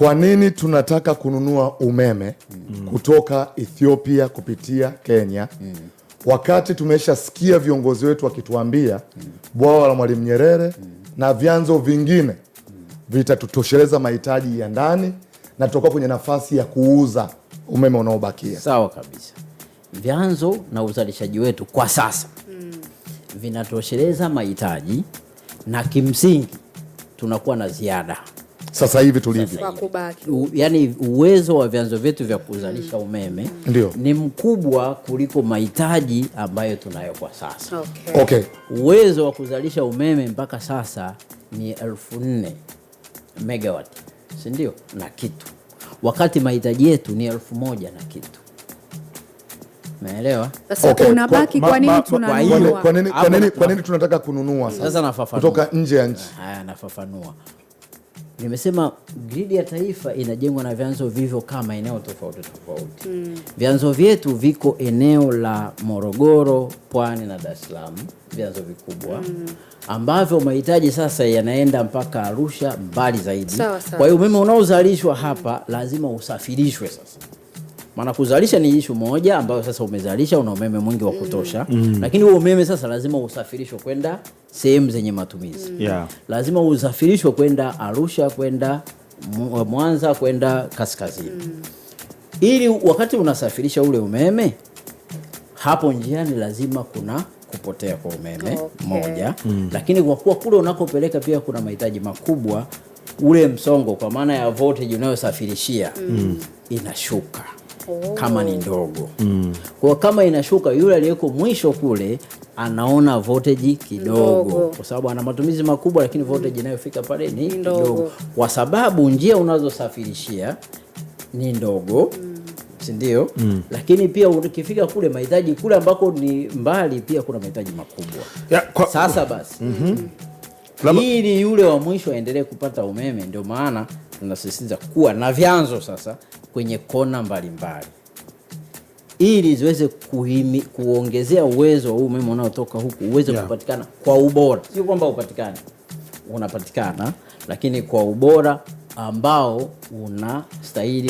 Kwa nini tunataka kununua umeme kutoka Ethiopia kupitia Kenya wakati tumeshasikia viongozi wetu wakituambia bwawa la Mwalimu Nyerere na vyanzo vingine vitatutosheleza mahitaji ya ndani na tutakuwa kwenye nafasi ya kuuza umeme unaobakia? Sawa kabisa. Vyanzo na uzalishaji wetu kwa sasa vinatosheleza mahitaji na kimsingi tunakuwa na ziada. Sasa hivi tulivyo, yani uwezo wa vyanzo vyetu vya kuzalisha umeme ni mkubwa kuliko mahitaji ambayo tunayo kwa sasa. Okay. Uwezo wa kuzalisha umeme mpaka sasa ni 4,000 megawatt, si ndio? Na kitu. Wakati mahitaji yetu ni 1,000 na kitu. Umeelewa? Sasa unabaki kwa nini tunanunua? Kwa nini tunataka kununua sasa? Nafafanua. Kutoka nje ya nchi. Haya, nafafanua. Nimesema gridi ya taifa inajengwa na vyanzo vivyo kama eneo tofauti tofauti. Vyanzo vyetu viko eneo la Morogoro, Pwani na Dar es Salaam, vyanzo vikubwa ambavyo mahitaji sasa yanaenda mpaka Arusha, mbali zaidi. Kwa hiyo umeme unaozalishwa hapa lazima usafirishwe sasa. Maana kuzalisha ni issue moja ambayo sasa umezalisha, una umeme mwingi wa kutosha, lakini huo umeme sasa lazima usafirishwe kwenda sehemu zenye matumizi. Lazima usafirishwe kwenda Arusha, kwenda Mwanza, kwenda kaskazini. Ili wakati unasafirisha ule umeme, hapo njiani lazima kuna kupotea kwa umeme moja. Lakini kwa kuwa kule unakopeleka pia kuna mahitaji makubwa, ule msongo kwa maana ya voltage unayosafirishia inashuka. Kama ni ndogo. Kwa kama inashuka, yule aliyeko mwisho kule anaona voltage kidogo kwa sababu ana matumizi makubwa, lakini voltage inayofika pale ni kidogo kwa sababu njia unazosafirishia ni ndogo, si ndio? Lakini pia ukifika kule mahitaji kule ambako ni mbali pia kuna mahitaji makubwa. Sasa basi ili yule wa mwisho aendelee kupata umeme, ndio maana tunasisitiza kuwa na vyanzo sasa kwenye kona mbalimbali ili ziweze kuongezea uwezo wa umeme unaotoka huku uweze kupatikana kwa ubora. Sio kwamba upatikane, unapatikana, lakini kwa ubora ambao unastahili.